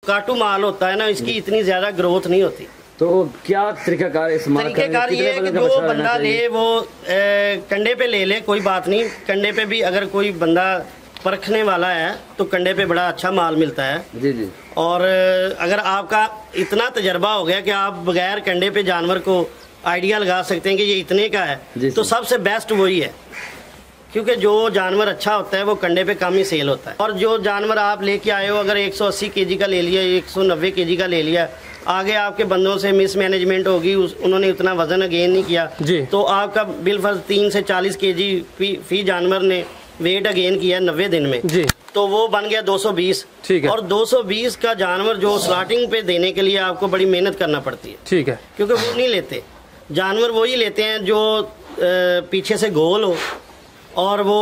काटू माल होता है ना, इसकी इतनी ज़्यादा ग्रोथ नहीं होती। तो क्या तरीकाकार तरीकेकार ये है कि जो बंदा ले वो कंडे पे ले ले, कोई बात नहीं। कंडे पे भी अगर कोई बंदा परखने वाला है तो कंडे पे बड़ा अच्छा माल मिलता है। जी जी। और अगर आपका इतना तजर्बा हो गया कि आप बगैर कंडे पे जानवर को आइडिया लगा सकते हैं कि ये इतने का है, तो सबसे बेस्ट वही है, क्योंकि जो जानवर अच्छा होता है वो कंडे पे कम ही सेल होता है। और जो जानवर आप लेके आए हो, अगर 180 केजी का ले लिया, 190 केजी का ले लिया, आगे आपके बंदों से मिसमैनेजमेंट होगी, उन्होंने उतना वजन अगेन नहीं किया, तो आपका बिलफर्ज 30 से 40 केजी फी जानवर ने वेट अगेन किया 90 दिन में जी, तो वो बन गया 220। ठीक है। और 220 का जानवर जो स्लाटिंग पे देने के लिए आपको बड़ी मेहनत करना पड़ती है। ठीक है। क्योंकि वो नहीं लेते जानवर, वही लेते हैं जो पीछे से गोल हो और वो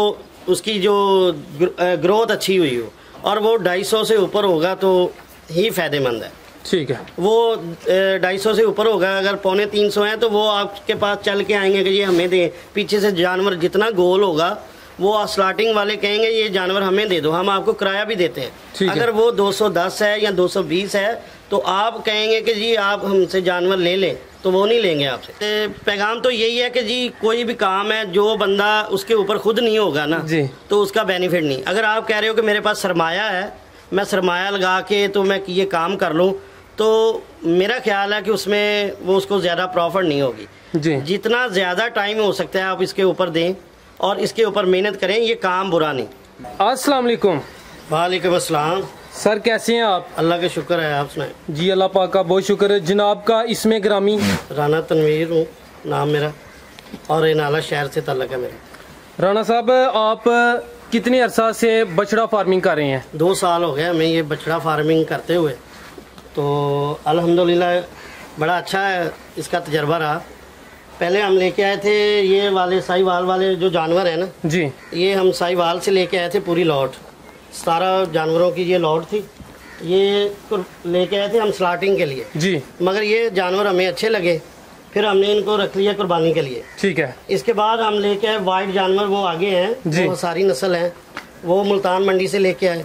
उसकी जो ग्रोथ अच्छी हुई हो, और वो 250 से ऊपर होगा तो ही फायदेमंद है। ठीक है। वो 250 से ऊपर होगा, अगर 250 है तो वो आपके पास चल के आएंगे कि ये हमें दे। पीछे से जानवर जितना गोल होगा वो स्लाटिंग वाले कहेंगे ये जानवर हमें दे दो, हम आपको किराया भी देते हैं। अगर वो 210 है या 220 है तो आप कहेंगे कि जी आप हमसे जानवर ले लें, तो वो नहीं लेंगे आपसे। पैगाम तो यही है कि जी कोई भी काम है जो बंदा उसके ऊपर खुद नहीं होगा ना जी, तो उसका बेनिफिट नहीं। अगर आप कह रहे हो कि मेरे पास सरमाया है, मैं सरमाया लगा के तो मैं ये काम कर लूँ, तो मेरा ख्याल है कि उसमें वो उसको ज़्यादा प्रॉफिट नहीं होगी जी। जितना ज़्यादा टाइम हो सकता है आप इसके ऊपर दें और इसके ऊपर मेहनत करें, ये काम बुरा नहीं। अस्सलाम वालेकुम। वालेकुम अस्सलाम। सर कैसे हैं आप? अल्लाह का शुक्र है, आप सुनाएं। जी अल्लाह पाक का बहुत शुक्र है। जनाब का इसमें ग्रामी राना तनवीर हूँ नाम मेरा, और नाला शहर से ताल्लुक है मेरा। राना साहब आप कितने अरसा से बछड़ा फार्मिंग कर रहे हैं? 2 साल हो गए हमें ये बछड़ा फार्मिंग करते हुए, तो अल्हम्दुलिल्लाह बड़ा अच्छा है इसका तजर्बा रहा। पहले हम लेके आए थे ये वाले साहिवाल वाले जो जानवर है ना जी, ये हम साहिवाल से लेके आए थे पूरी लॉट, 17 जानवरों की ये लॉट थी। ये लेके आए थे हम स्लाटिंग के लिए जी, मगर ये जानवर हमें अच्छे लगे, फिर हमने इनको रख लिया कुर्बानी के लिए। ठीक है। इसके बाद हम लेके आए वाइट जानवर, वो आगे हैं, वो सारी नस्ल है, वो मुल्तान मंडी से लेके आए।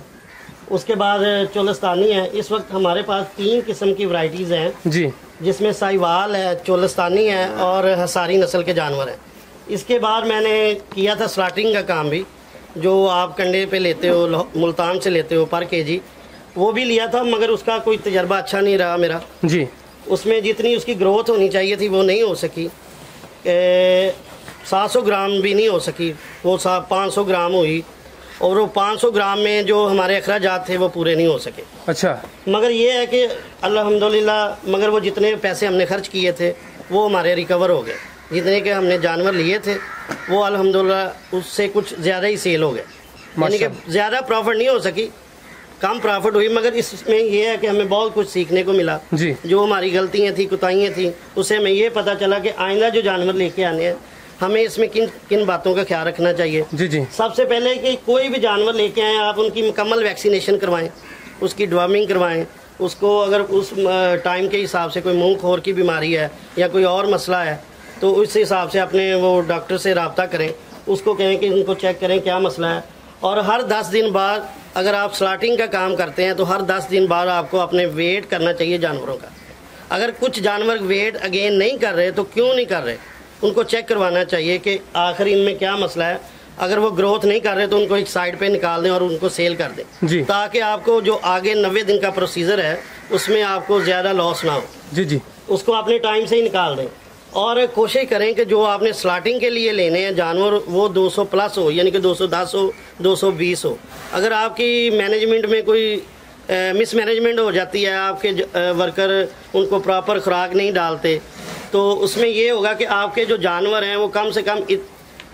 उसके बाद चोलस्तानी है। इस वक्त हमारे पास 3 किस्म की वैरायटीज़ हैं जी, जिसमें साहिवाल है, चोलस्तानी है और हसारी नस्ल के जानवर हैं। इसके बाद मैंने किया था स्लाटिंग का काम भी, जो आप कंडे पे लेते हो, मुल्तान से लेते हो पर केजी, वो भी लिया था, मगर उसका कोई तजर्बा अच्छा नहीं रहा मेरा जी। उसमें जितनी उसकी ग्रोथ होनी चाहिए थी वो नहीं हो सकी। 700 ग्राम भी नहीं हो सकी, वो 500 ग्राम हुई, और वो 500 ग्राम में जो हमारे अखराजात थे वो पूरे नहीं हो सके। अच्छा। मगर ये है कि अल्हम्दुलिल्लाह, मगर वो जितने पैसे हमने खर्च किए थे वो हमारे रिकवर हो गए। जितने के हमने जानवर लिए थे वो अल्हम्दुलिल्लाह उससे कुछ ज़्यादा ही सेल हो गए, यानी कि ज़्यादा प्रॉफिट नहीं हो सकी, कम प्रॉफिट हुई। मगर इसमें यह है कि हमें बहुत कुछ सीखने को मिला जी। जो हमारी गलतियाँ थी, कोताहियाँ थी, उससे हमें ये पता चला कि आइंदा जो जानवर लेके आने हैं हमें इसमें किन किन बातों का ख्याल रखना चाहिए जी जी। सबसे पहले कि कोई भी जानवर लेके आएँ आप उनकी मुकम्मल वैक्सीनेशन करवाएं, उसकी डिवॉर्मिंग करवाएं, उसको अगर उस टाइम के हिसाब से कोई मुंह खोर की बीमारी है या कोई और मसला है तो उस हिसाब से अपने वो डॉक्टर से रब्ता करें, उसको कहें कि उनको चेक करें क्या मसला है। और हर 10 दिन बाद अगर आप स्लाटिंग का काम करते हैं तो हर 10 दिन बाद आपको अपने वेट करना चाहिए जानवरों का। अगर कुछ जानवर वेट अगेन नहीं कर रहे तो क्यों नहीं कर रहे, उनको चेक करवाना चाहिए कि आखिर इनमें क्या मसला है। अगर वो ग्रोथ नहीं कर रहे तो उनको एक साइड पे निकाल दें और उनको सेल कर दें, ताकि आपको जो आगे 90 दिन का प्रोसीजर है उसमें आपको ज़्यादा लॉस ना हो जी जी। उसको अपने टाइम से ही निकाल दें और कोशिश करें कि जो आपने स्लाटिंग के लिए लेने हैं जानवर वो 200 प्लस हो, यानी कि 210 हो, 220 हो। अगर आपकी मैनेजमेंट में कोई मिसमैनेजमेंट हो जाती है, आपके वर्कर उनको प्रॉपर खुराक नहीं डालते, तो उसमें ये होगा कि आपके जो जानवर हैं वो कम से कम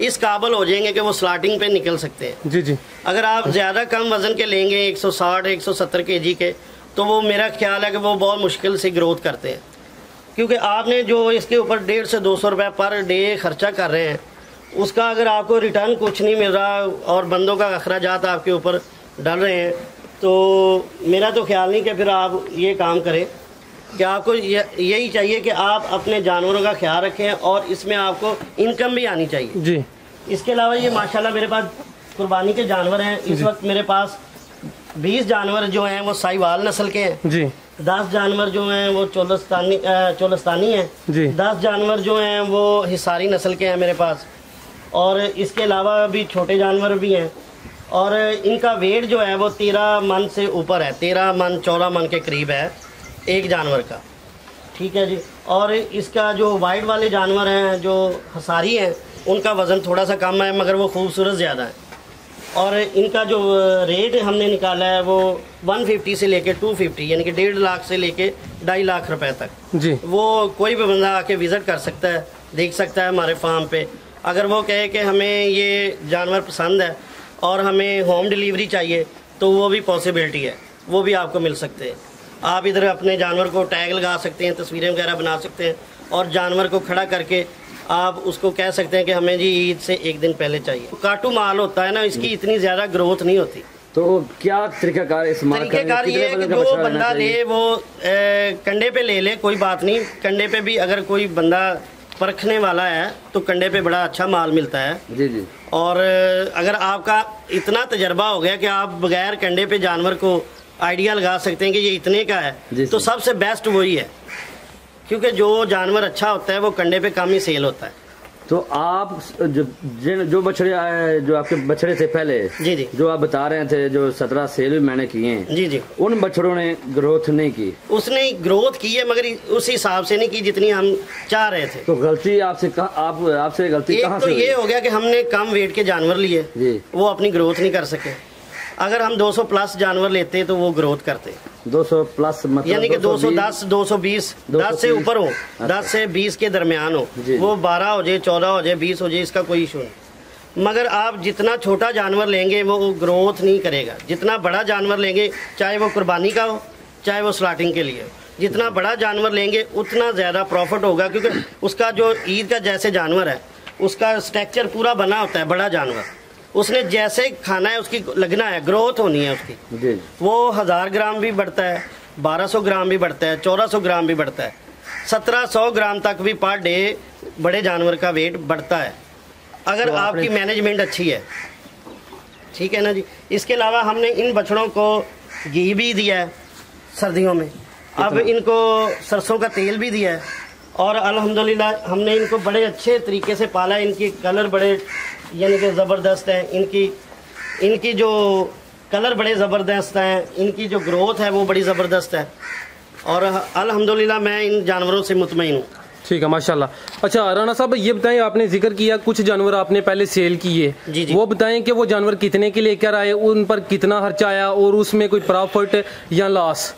इस काबिल हो जाएंगे कि वो स्लाटिंग पे निकल सकते हैं जी जी। अगर आप ज़्यादा कम वज़न के लेंगे 160-170 kg के, तो वो मेरा ख्याल है कि वो बहुत मुश्किल से ग्रोथ करते हैं, क्योंकि आपने जो इसके ऊपर 150 से 200 रुपये पर डे खर्चा कर रहे हैं, उसका अगर आपको रिटर्न कुछ नहीं मिल रहा और बंदों का अखराजात आपके ऊपर डल रहे हैं, तो मेरा तो ख्याल नहीं कि फिर आप ये काम करें कि आपको यही चाहिए कि आप अपने जानवरों का ख्याल रखें और इसमें आपको इनकम भी आनी चाहिए जी। इसके अलावा ये माशाल्लाह मेरे पास कुर्बानी के जानवर हैं। इस वक्त मेरे पास 20 जानवर जो हैं वो साहिवाल नस्ल के हैं जी। 10 जानवर जो हैं वो चोलस्तानी हैं जी। 10 जानवर जो हैं वो हिसारी नस्ल के हैं मेरे पास, और इसके अलावा भी छोटे जानवर भी हैं। और इनका वेट जो है वो 13 मन से ऊपर है, 13 मन 14 मन के करीब है एक जानवर का, ठीक है जी। और इसका जो वाइट वाले जानवर हैं जो हसारी हैं उनका वज़न थोड़ा सा कम है मगर वो खूबसूरत ज़्यादा है। और इनका जो रेट हमने निकाला है वो 150 से लेके 250 यानी कि 1.5 लाख से लेके 2.5 लाख रुपए तक जी। वो कोई भी बंदा आके विज़िट कर सकता है, देख सकता है हमारे फार्म पे। अगर वो कहे कि हमें ये जानवर पसंद है और हमें होम डिलीवरी चाहिए तो वो भी पॉसिबिलिटी है, वो भी आपको मिल सकते हैं। आप इधर अपने जानवर को टैग लगा सकते हैं, तस्वीरें वगैरह बना सकते हैं और जानवर को खड़ा करके आप उसको कह सकते हैं कि हमें जी ईद से एक दिन पहले चाहिए। काटू माल होता है ना, इसकी इतनी ज़्यादा ग्रोथ नहीं होती। तो क्या तरीकाकार तरीकाकार ये है कि जो बंदा ले वो कंडे पे ले ले, कोई बात नहीं। कंडे पे भी अगर कोई बंदा परखने वाला है तो कंडे पे बड़ा अच्छा माल मिलता है जी जी। और अगर आपका इतना तजर्बा हो गया कि आप बगैर कंडे पे जानवर को आइडिया लगा सकते हैं कि ये इतने का है तो सबसे बेस्ट वही है, क्योंकि जो जानवर अच्छा होता है वो कंडे पे कम ही सेल होता है। तो आप जो बछड़े आए, जो आपके बछड़े थे पहले जी जी, जो आप बता रहे थे जो 17 सेल भी मैंने किए हैं जी जी, उन बछड़ों ने ग्रोथ नहीं की। उसने ग्रोथ की है मगर उस हिसाब से नहीं की जितनी हम चाह रहे थे। तो गलती आपसे आपसे गलती कहाँ से? ये हो गया कि हमने कम वेट के जानवर लिए, वो अपनी ग्रोथ नहीं कर सके। अगर हम 200 प्लस जानवर लेते तो वो ग्रोथ करते। 200 प्लस मतलब यानी कि 210, 220, 10 से ऊपर हो, 10 से 20 के दरमियान हो, वो 12 हो जाए, 14 हो जाए, 20 हो जाए, इसका कोई इशू नहीं। मगर आप जितना छोटा जानवर लेंगे वो ग्रोथ नहीं करेगा। जितना बड़ा जानवर लेंगे, चाहे वो कुर्बानी का हो चाहे वो स्लाटिंग के लिए हो, जितना बड़ा जानवर लेंगे उतना ज़्यादा प्रॉफिट होगा, क्योंकि उसका जो ईद का जैसे जानवर है उसका स्ट्रक्चर पूरा बना होता है। बड़ा जानवर उसने जैसे खाना है उसकी लगना है, ग्रोथ होनी है उसकी। वो 1000 ग्राम भी बढ़ता है, 1200 ग्राम भी बढ़ता है, 1400 ग्राम भी बढ़ता है, 1700 ग्राम तक भी पर डे बड़े जानवर का वेट बढ़ता है अगर तो आपकी मैनेजमेंट अच्छी है, ठीक है ना जी। इसके अलावा हमने इन बछड़ों को घी भी दिया है सर्दियों में, अब इनको सरसों का तेल भी दिया है और अल्हम्दुलिल्लाह हमने इनको बड़े अच्छे तरीके से पाला है। इनकी कलर बड़े यानी कि ज़बरदस्त है, इनकी जो कलर बड़े ज़बरदस्त हैं, इनकी जो ग्रोथ है वो बड़ी ज़बरदस्त है और अल्हम्दुलिल्लाह मैं इन जानवरों से मुतमईन हूँ। ठीक है, माशाल्लाह। अच्छा राणा साहब, ये बताएं, आपने जिक्र किया कुछ जानवर आपने पहले सेल किए, जी जी, वो बताएं कि वो जानवर कितने के लेकर आए, उन पर कितना खर्चा आया और उसमें कोई प्रॉफिट या लॉस?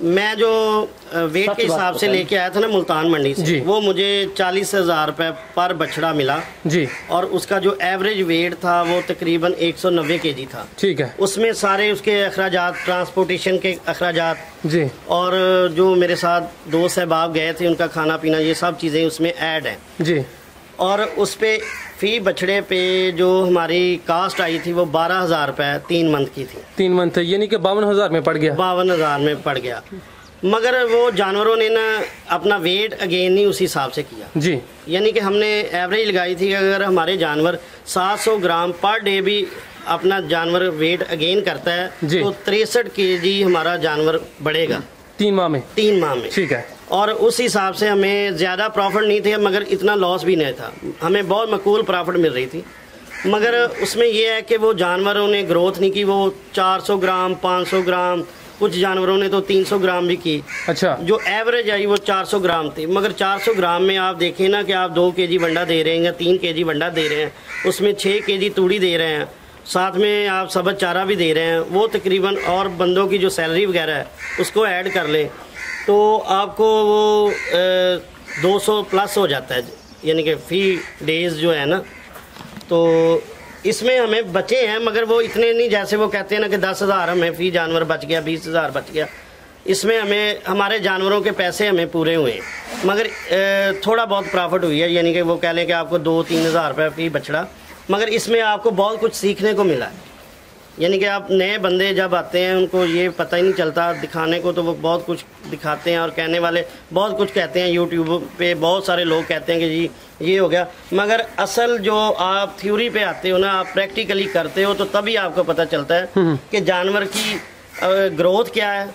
मैं जो वेट के हिसाब से लेके आया था ना मुल्तान मंडी से, वो मुझे 40,000 रुपये पर बछड़ा मिला जी, और उसका जो एवरेज वेट था वो तकरीबन 190 kg था। ठीक है, उसमें सारे उसके अखराजात, ट्रांसपोर्टेशन के अखराजात जी, और जो मेरे साथ दोस्त सहबाब गए थे उनका खाना पीना, ये सब चीज़ें उसमें ऐड हैं जी। और उस पे फी बछड़े पे जो हमारी कास्ट आई थी वो 12,000 रुपये 3 मंथ की थी। 3 मंथ यानी कि 52,000 में पड़ गया। 52,000 में पड़ गया, मगर वो जानवरों ने ना अपना वेट अगेन नहीं उसी हिसाब से किया जी। यानी कि हमने एवरेज लगाई थी कि अगर हमारे जानवर 700 ग्राम पर डे भी अपना जानवर वेट अगेन करता है तो 63 kg हमारा जानवर बढ़ेगा 3 माह में। 3 माह में, ठीक है। और उस हिसाब से हमें ज़्यादा प्रॉफिट नहीं थे मगर इतना लॉस भी नहीं था, हमें बहुत मकबूल प्रॉफिट मिल रही थी। मगर उसमें यह है कि वो जानवरों ने ग्रोथ नहीं की, वो 400 ग्राम 500 ग्राम, कुछ जानवरों ने तो 300 ग्राम भी की। अच्छा, जो एवरेज आई वो 400 ग्राम थी। मगर 400 ग्राम में आप देखें ना कि आप 2 kg वंडा दे रहे हैं या 3 kg वंडा दे रहे हैं, उसमें 6 kg तूड़ी दे रहे हैं, साथ में आप सबज चारा भी दे रहे हैं, वो तकरीबन और बंदों की जो सैलरी वगैरह है उसको ऐड कर लें तो आपको वो 200 प्लस हो जाता है, यानी कि फी डेज जो है ना। तो इसमें हमें बचे हैं मगर वो इतने नहीं, जैसे वो कहते हैं ना कि 10,000 हमें फी जानवर बच गया, 20,000 बच गया। इसमें हमें हमारे जानवरों के पैसे हमें पूरे हुए हैं मगर थोड़ा बहुत प्रॉफिट हुई है, यानी कि वो कह लें कि आपको 2-3 हज़ार रुपये फी बछड़ा, मगर इसमें आपको बहुत कुछ सीखने को मिला है। यानी कि आप नए बंदे जब आते हैं उनको ये पता ही नहीं चलता दिखाने को, तो वो बहुत कुछ दिखाते हैं और कहने वाले बहुत कुछ कहते हैं। यूट्यूब पे बहुत सारे लोग कहते हैं कि जी ये हो गया, मगर असल जो आप थ्योरी पे आते हो ना, आप प्रैक्टिकली करते हो तो तभी आपको पता चलता है कि जानवर की ग्रोथ क्या है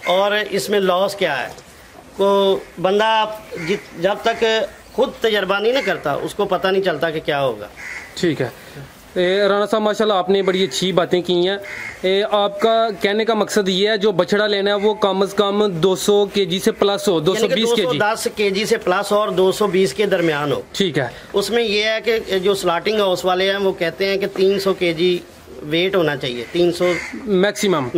और इसमें लॉस क्या है। तो बंदा जब तक खुद तजर्बा नहीं ना करता उसको पता नहीं चलता कि क्या होगा। ठीक है राणा साहब, माशाल्लाह आपने बड़ी अच्छी बातें की हैं। आपका कहने का मकसद ये है जो बछड़ा लेना है वो कम से कम 200 केजी से प्लस हो, 220 केजी, 210 केजी से प्लस और 220 के दरमियान हो। ठीक है। उसमें ये है कि जो स्लाटिंग हाउस वाले हैं वो कहते हैं कि 300 केजी वेट होना चाहिए, 300 मैक्सिमम।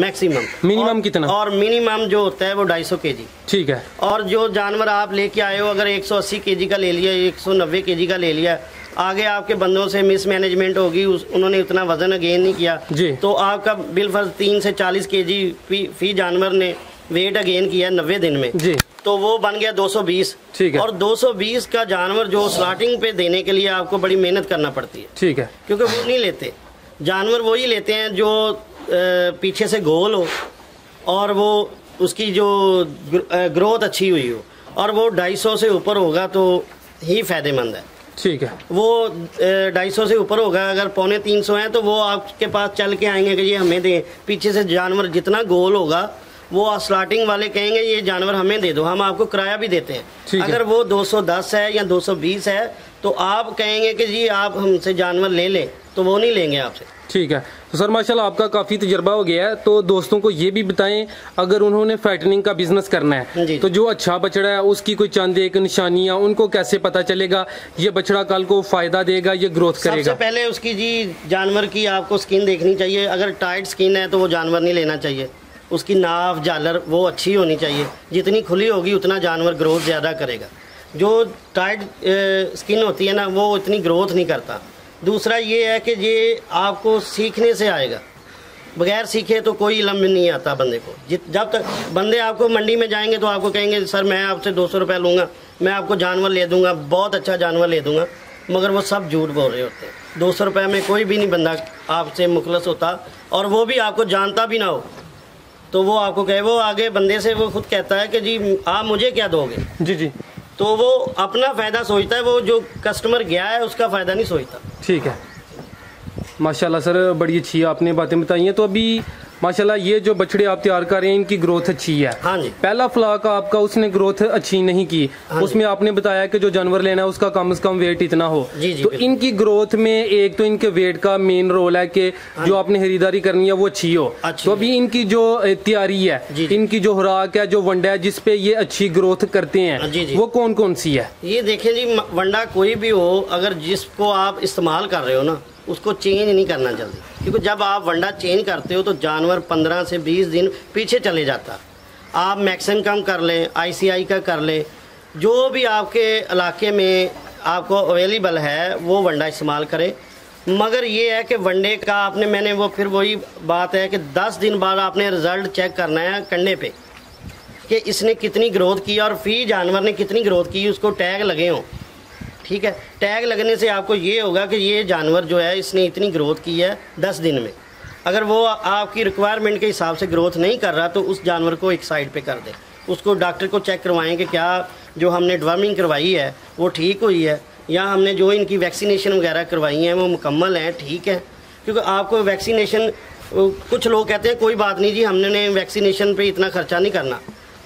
मिनिमम कितना? और मिनिमम जो होता है वो 250 केजी। ठीक है। और जो जानवर आप लेके आए हो अगर 180 केजी का ले लिया, 190 केजी का ले लिया, आगे आपके बंदों से मिसमैनेजमेंट होगी, उन्होंने उतना वजन अगेन नहीं किया जी, तो आपका बिलफर्ज 30 से 40 केजी फी जानवर ने वेट अगेन किया 90 दिन में जी, तो वो बन गया 220। ठीक है। और 220 का जानवर जो स्टार्टिंग पे देने के लिए आपको बड़ी मेहनत करना पड़ती है। ठीक है। क्योंकि वो नहीं लेते जानवर, वही लेते हैं जो पीछे से गोल हो और वो उसकी जो ग्रोथ अच्छी हुई हो और वो 250 से ऊपर होगा तो ही फायदेमंद है। ठीक है। वो 250 से ऊपर होगा, अगर 250 है तो वो आपके पास चल के आएंगे कि ये हमें दें। पीछे से जानवर जितना गोल होगा वो स्टार्टिंग वाले कहेंगे ये जानवर हमें दे दो, हम आपको किराया भी देते हैं। अगर वो 210 है या 220 है तो आप कहेंगे कि जी आप हमसे जानवर ले लें, तो वो नहीं लेंगे आपसे। ठीक है। तो सर माशाल्लाह आपका काफ़ी तजर्बा हो गया है, तो दोस्तों को ये भी बताएं अगर उन्होंने फैटनिंग का बिजनेस करना है तो जो अच्छा बछड़ा है उसकी कोई चंद एक निशानियां उनको कैसे पता चलेगा ये बछड़ा कल को फायदा देगा, ये ग्रोथ करेगा? सबसे पहले उसकी जी जानवर की आपको स्किन देखनी चाहिए। अगर टाइट स्किन है तो वो जानवर नहीं लेना चाहिए। उसकी नाफ झालर वो अच्छी होनी चाहिए, जितनी खुली होगी उतना जानवर ग्रोथ ज़्यादा करेगा। जो टाइट स्किन होती है ना वो इतनी ग्रोथ नहीं करता। दूसरा ये है कि ये आपको सीखने से आएगा, बगैर सीखे तो कोई इल्म नहीं आता बंदे को। जब तक बंदे आपको मंडी में जाएंगे तो आपको कहेंगे सर मैं आपसे 200 रुपये लूँगा, मैं आपको जानवर ले दूँगा, बहुत अच्छा जानवर ले दूँगा, मगर वो सब झूठ बोल रहे होते हैं। 200 रुपये में कोई भी नहीं बंदा आपसे मुखलस होता, और वो भी आपको जानता भी ना हो तो वो आपको कहे, वो आगे बंदे से वो खुद कहता है कि जी आप मुझे क्या दोगे। जी जी। तो वो अपना फ़ायदा सोचता है, वो जो कस्टमर गया है उसका फ़ायदा नहीं सोचता। ठीक है। माशाल्लाह सर बड़ी अच्छी आपने बातें बताई हैं। तो अभी माशाल्लाह ये जो बछड़े आप तैयार कर रहे हैं इनकी ग्रोथ अच्छी है। हाँ जी। पहला फ्लाक आपका उसने ग्रोथ अच्छी नहीं की। हाँ, उसमें आपने बताया कि जो जानवर लेना है उसका कम से कम वेट इतना हो। जी जी। तो इनकी ग्रोथ में एक तो इनके वेट का मेन रोल है कि हाँ, जो आपने खरीदारी करनी है वो अच्छी हो। तो अभी इनकी जो तैयारी है, इनकी जो खुराक है, जो वंडा है जिसपे ये अच्छी ग्रोथ करते हैं, वो कौन कौन सी है? ये देखिए जी, वंडा कोई भी हो अगर जिसको आप इस्तेमाल कर रहे हो ना उसको चेंज नहीं करना जल्दी, क्योंकि जब आप वंडा चेंज करते हो तो जानवर 15 से 20 दिन पीछे चले जाता। आप मैक्सिमम कम कर लें, ICI का कर लें, जो भी आपके इलाके में आपको अवेलेबल है वो वंडा इस्तेमाल करें। मगर ये है कि वंडे का आपने मैंने वो फिर वही बात है कि 10 दिन बाद आपने रिज़ल्ट चेक करना है कंडे पे कि इसने कितनी ग्रोथ की और फी जानवर ने कितनी ग्रोथ की, उसको टैग लगे हों। ठीक है। टैग लगने से आपको ये होगा कि ये जानवर जो है इसने इतनी ग्रोथ की है 10 दिन में। अगर वो आपकी रिक्वायरमेंट के हिसाब से ग्रोथ नहीं कर रहा तो उस जानवर को एक साइड पे कर दे, उसको डॉक्टर को चेक करवाएं कि क्या जो हमने डिवर्मिंग करवाई है वो ठीक हुई है, या हमने जो इनकी वैक्सीनेशन वगैरह करवाई हैं वो मुकम्मल हैं, ठीक है। क्योंकि आपको वैक्सीनेशन, कुछ लोग कहते हैं कोई बात नहीं जी हमने वैक्सीनेशन पर इतना ख़र्चा नहीं करना।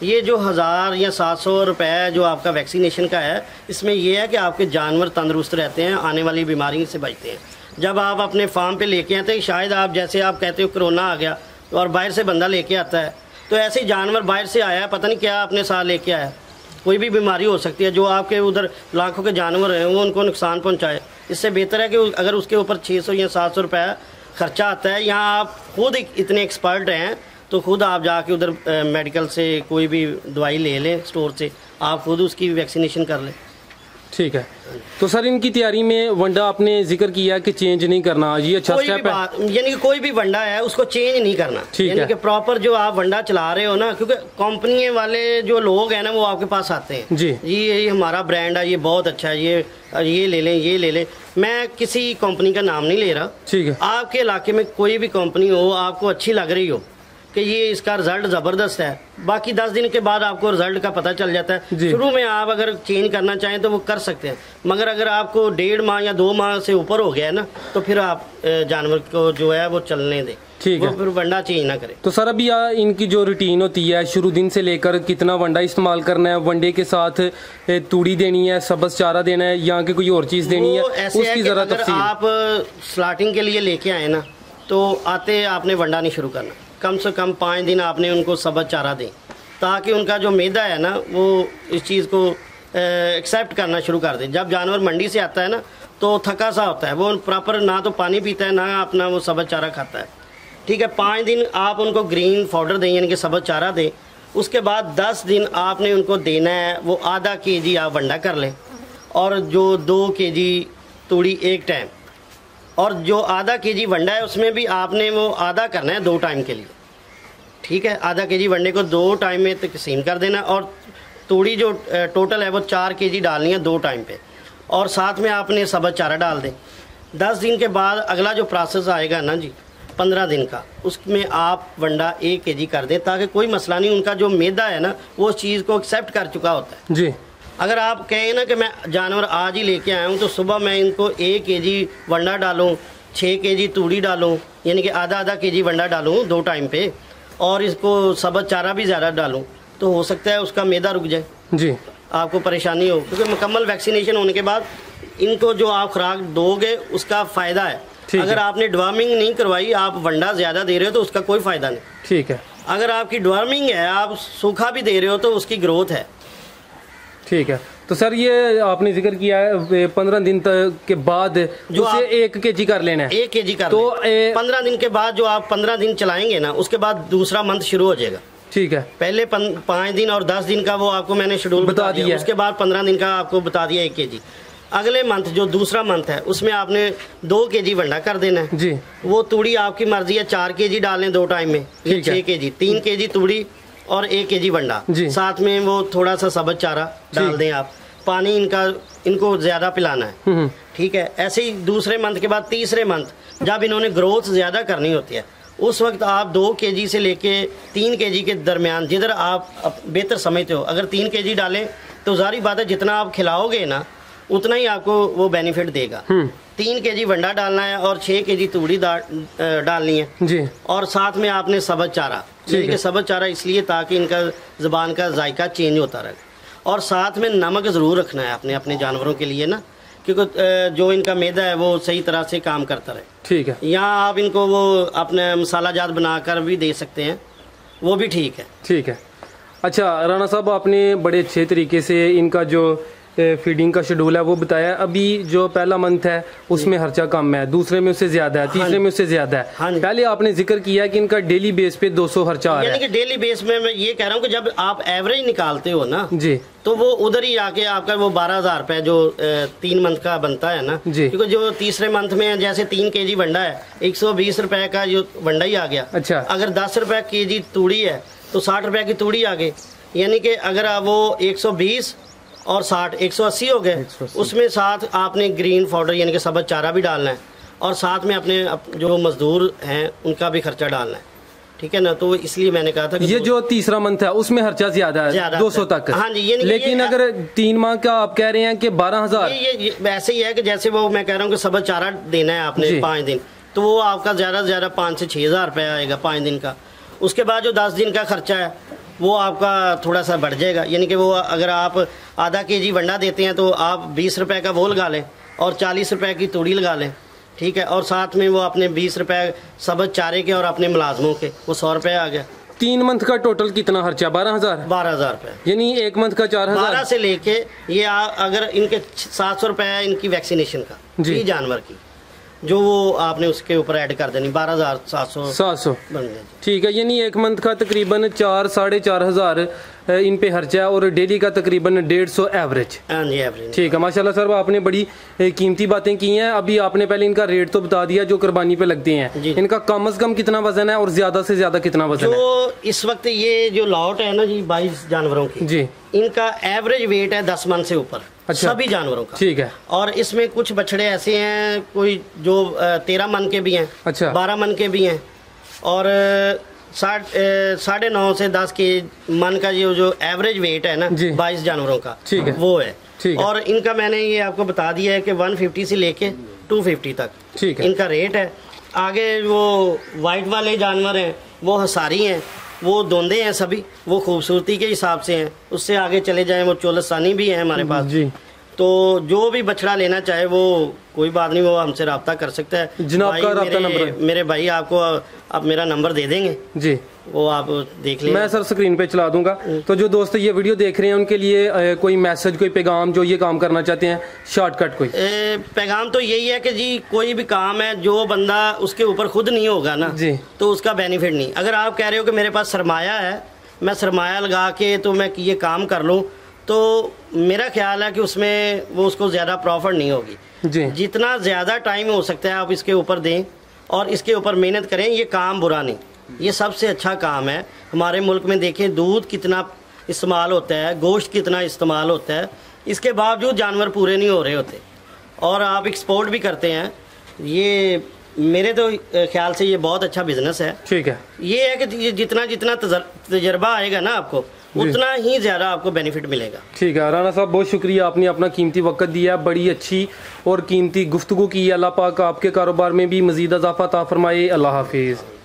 ये जो 1000 या 700 रुपये जो आपका वैक्सीनेशन का है, इसमें यह है कि आपके जानवर तंदुरुस्त रहते हैं, आने वाली बीमारी से बचते हैं। जब आप अपने फार्म पे लेके आते हैं, शायद आप जैसे आप कहते हो कोरोना आ गया और बाहर से बंदा लेके आता है, तो ऐसे ही जानवर बाहर से आया है, पता नहीं क्या अपने साथ लेके आया, कोई भी बीमारी हो सकती है। जो आपके उधर लाखों के जानवर हैं वो उनको नुकसान पहुँचाए। इससे बेहतर है कि अगर उसके ऊपर 600 या 700 रुपये खर्चा आता है, यहाँ आप खुद इतने एक्सपर्ट हैं तो खुद आप जाके उधर मेडिकल से कोई भी दवाई ले लें स्टोर से, आप खुद उसकी वैक्सीनेशन कर लें। ठीक है। तो सर इनकी तैयारी में वंडा आपने जिक्र किया कि चेंज नहीं करना, ये अच्छा स्टेप है। यानी कि कोई भी वंडा है उसको चेंज नहीं करना, यानी कि प्रॉपर जो आप वंडा चला रहे हो ना, क्योंकि कंपनी वाले जो लोग हैं ना वो आपके पास आते हैं जी, ये हमारा ब्रांड है, ये बहुत अच्छा है, ये ले लें, ये ले लें। मैं किसी कंपनी का नाम नहीं ले रहा। ठीक है। आपके इलाके में कोई भी कंपनी हो आपको अच्छी लग रही हो कि ये इसका रिजल्ट ज़बरदस्त है, बाकी 10 दिन के बाद आपको रिजल्ट का पता चल जाता है। शुरू में आप अगर चेंज करना चाहें तो वो कर सकते हैं, मगर अगर आपको 1.5 माह या 2 माह से ऊपर हो गया है ना तो फिर आप जानवर को जो है वो चलने दें। ठीक है, फिर वंडा चेंज ना करे। तो सर अभी इनकी जो रूटीन होती है शुरू दिन से लेकर कितना वंडा इस्तेमाल करना है, वनडे के साथ तूड़ी देनी है, सबस चारा देना है या कि कोई और चीज देनी है, उसकी जरा तफसील। आप स्लाटिंग के लिए लेके आए ना, तो आते आपने वंडा नहीं शुरू करना, कम से कम 5 दिन आपने उनको सबस चारा दें, ताकि उनका जो मैदा है ना वो इस चीज़ को एक्सेप्ट करना शुरू कर दे। जब जानवर मंडी से आता है ना तो थका सा होता है, वो प्रॉपर ना तो पानी पीता है ना अपना वो सबज चारा खाता है। ठीक है, 5 दिन आप उनको ग्रीन पाउडर दें यानी कि सबज चारा दें। उसके बाद 10 दिन आपने उनको देना है वो आधा kg आप वंडा कर लें, और जो 2 kg तूड़ी एक टाइम, और जो आधा kg वंडा है उसमें भी आपने वो आधा करना है 2 टाइम के लिए। ठीक है, आधा kg वंडे को 2 टाइम में तकसीम कर देना, और तूड़ी जो टोटल है वो 4 kg डालनी है 2 टाइम पे, और साथ में आपने सबज चारा डाल दें। 10 दिन के बाद अगला जो प्रोसेस आएगा ना जी 15 दिन का, उसमें आप वंडा 1 kg कर दें, ताकि कोई मसला नहीं, उनका जो मैदा है ना वो चीज़ को एक्सेप्ट कर चुका होता है जी। अगर आप कहें ना कि मैं जानवर आज ही लेके आया हूँ तो सुबह मैं इनको 1 kg वंडा डालूँ, 6 kg तूड़ी डालूँ, यानी कि आधा kg वंडा डालूँ 2 टाइम पे, और इसको सबज चारा भी ज़्यादा डालूं, तो हो सकता है उसका मैदा रुक जाए जी, आपको परेशानी हो। क्योंकि मुकम्मल वैक्सीनेशन होने के बाद इनको जो आप खुराक दोगे उसका फ़ायदा है। अगर आपने डिवर्मिंग नहीं करवाई, आप वंडा ज़्यादा दे रहे हो तो उसका कोई फ़ायदा नहीं। ठीक है, अगर आपकी डिवर्मिंग है, आप सूखा भी दे रहे हो तो उसकी ग्रोथ है। ठीक है, तो सर ये आपने जिक्र किया है 15 दिन तक के बाद जो उसे 1 kg कर लेना है, 1 kg कर तो 15 दिन के बाद जो आप 15 दिन चलाएंगे ना, उसके बाद दूसरा मंथ शुरू हो जाएगा। ठीक है, पहले 5 दिन और 10 दिन का वो आपको मैंने शेड्यूल बता दिया, उसके बाद 15 दिन का आपको बता दिया 1 kg। अगले मंथ जो दूसरा मंथ है उसमें आपने 2 kg वंडा कर देना है जी। वो तूड़ी आपकी मर्जी है, 4 kg डालें 2 टाइम में, ये 6 kg, 3 kg तूड़ी और 1 kg वंडा, साथ में वो थोड़ा सा सबज चारा डाल दें आप। पानी इनको ज़्यादा पिलाना है। ठीक है, ऐसे ही दूसरे मंथ के बाद तीसरे मंथ जब इन्होंने ग्रोथ ज़्यादा करनी होती है, उस वक्त आप 2 kg से लेके 3 kg के दरमियान, जिधर आप बेहतर समझते हो, अगर 3 kg डालें तो जारी बात है जितना आप खिलाओगे ना उतना ही आपको वो बेनिफिट देगा। 3 kg वंडा डालना है और 6 kg तूड़ी डालनी है जी, और साथ में आपने सबज चारा, यानी सबज चारा इसलिए ताकि इनका ज़बान का जायका चेंज होता रहे, और साथ में नमक ज़रूर रखना है आपने अपने जानवरों के लिए ना, क्योंकि जो इनका मैदा है वो सही तरह से काम करता रहे। ठीक है, यहाँ आप इनको वो अपने मसाला जात बनाकर भी दे सकते हैं, वो भी ठीक है। ठीक है, अच्छा राणा साहब आपने बड़े अच्छे तरीके से इनका जो फीडिंग का शेड्यूल है वो बताया। अभी जो पहला मंथ है उसमें खर्चा कम है, दूसरे में उससे ज्यादा है, तीसरे में उससे ज्यादा है। पहले आपने जिक्र किया कि इनका डेली बेस पे 200 खर्चा आ रहा है, यानी कि डेली बेस में मैं ये कह रहा हूँ कि जब आप एवरेज निकालते हो ना जी, तो वो उधर ही आके आपका वो 12,000 रुपये जो 3 मंथ का बनता है ना जी, क्योंकि जो तीसरे मंथ में जैसे 3 kg वंडा है 120 रुपए का जो वंडा ही आ गया। अच्छा, अगर 10 रुपए kg तूड़ी है तो 60 रुपए की तूड़ी आ गई, यानी कि अगर वो 120 और 60 180 हो गए। उसमें साथ आपने ग्रीन पाउडर यानी कि सबज चारा भी डालना है, और साथ में अपने जो मजदूर हैं उनका भी खर्चा डालना है। ठीक है ना, तो इसलिए मैंने कहा था कि ये जो तीसरा मंथ है उसमें खर्चा ज्यादा है 200 तक। हाँ जी, लेकिन अगर 3 माह का आप कह रहे हैं कि 12,000, ये वैसे ही है कि जैसे वो मैं कह रहा हूँ कि सबज चारा देना है आपने 5 दिन, तो वो आपका ज्यादा से ज्यादा 5 से 6,000 रुपये आएगा 5 दिन का। उसके बाद जो 10 दिन का खर्चा है वो आपका थोड़ा सा बढ़ जाएगा, यानी कि वो अगर आप आधा kg वंडा देते हैं तो आप 20 रुपए का वो लगा लें और 40 रुपए की तूड़ी लगा लें। ठीक है, और साथ में वो अपने 20 रुपए सबज चारे के और अपने मुलाजमों के वो 100 रुपए आ गया। 3 मंथ का टोटल कितना खर्चा? 12,000 रुपए, यानी 1 मंथ का 4,000। 12 से लेके ये अगर इनके 700 रुपए है इनकी वैक्सीनेशन का जी, जानवर की जो वो आपने उसके ऊपर ऐड कर देनी 12,700 बन गया। ठीक है, यानी 1 मंथ का तकरीबन 4-4,500 इन पे खर्चा है और डेली का तकरीबन 150 एवरेज। ठीक है, माशाल्लाह सर आपने बड़ी कीमती बातें की हैं। अभी आपने पहले इनका रेट तो बता दिया जो कुर्बानी पे लगते हैं। इनका कम से कम कितना वजन है और ज्यादा से ज्यादा कितना वजन है? इस वक्त ये जो लॉट है ना जी 22 जानवरों की जी, इनका एवरेज वेट है 10 मन से ऊपर। अच्छा, सभी जानवरों का। ठीक है, और इसमें कुछ बछड़े ऐसे हैं कोई जो 13 मन के भी हैं, अच्छा 12 मन के भी हैं, और 9.5 से 10 के मन का जो एवरेज वेट है ना 22 जानवरों का, ठीक है, वो है। ठीक है, और इनका मैंने ये आपको बता दिया है कि 150 से लेके 250 तक ठीक है इनका रेट है। आगे वो वाइट वाले जानवर हैं वो हसारी हैं, वो दोंदे हैं, सभी वो खूबसूरती के हिसाब से हैं। उससे आगे चले जाएं वो चोलस्तानी भी है हमारे पास जी। तो जो भी बछड़ा लेना चाहे वो कोई बात नहीं, वो हमसे रब्ता कर सकता है। जनाब का रब्ता नंबर मेरे भाई आपको आप मेरा नंबर दे देंगे जी, वो आप देख लें। मैं सर स्क्रीन पे चला दूंगा। तो जो दोस्त ये वीडियो देख रहे हैं उनके लिए कोई मैसेज, कोई पैगाम जो ये काम करना चाहते हैं, शॉर्टकट कोई पैगाम तो यही है कि जी कोई भी काम है जो बंदा उसके ऊपर खुद नहीं होगा ना जी, तो उसका बेनिफिट नहीं। अगर आप कह रहे हो कि मेरे पास सरमाया है, मैं सरमाया लगा के तो मैं ये काम कर लूँ, तो मेरा ख्याल है कि उसमें वो उसको ज़्यादा प्रॉफिट नहीं होगी जी। जितना ज़्यादा टाइम हो सकता है आप इसके ऊपर दें और इसके ऊपर मेहनत करें, ये काम बुरा नहीं, ये सबसे अच्छा काम है। हमारे मुल्क में देखें दूध कितना इस्तेमाल होता है, गोश्त कितना इस्तेमाल होता है, इसके बावजूद जानवर पूरे नहीं हो रहे होते और आप एक्सपोर्ट भी करते हैं। ये मेरे तो ख्याल से ये बहुत अच्छा बिजनेस है। ठीक है, ये है कि जितना जितना तजर्बा आएगा ना आपको उतना ही ज़्यादा आपको बेनिफिट मिलेगा। ठीक है राना साहब, बहुत शुक्रिया, आपने अपना कीमती वक्त दिया, बड़ी अच्छी और कीमती गुफ्तगू की। अल्लाह पाक आपके कारोबार में भी मज़ीद इजाफा अता फरमाए। अल्लाह हाफिज़।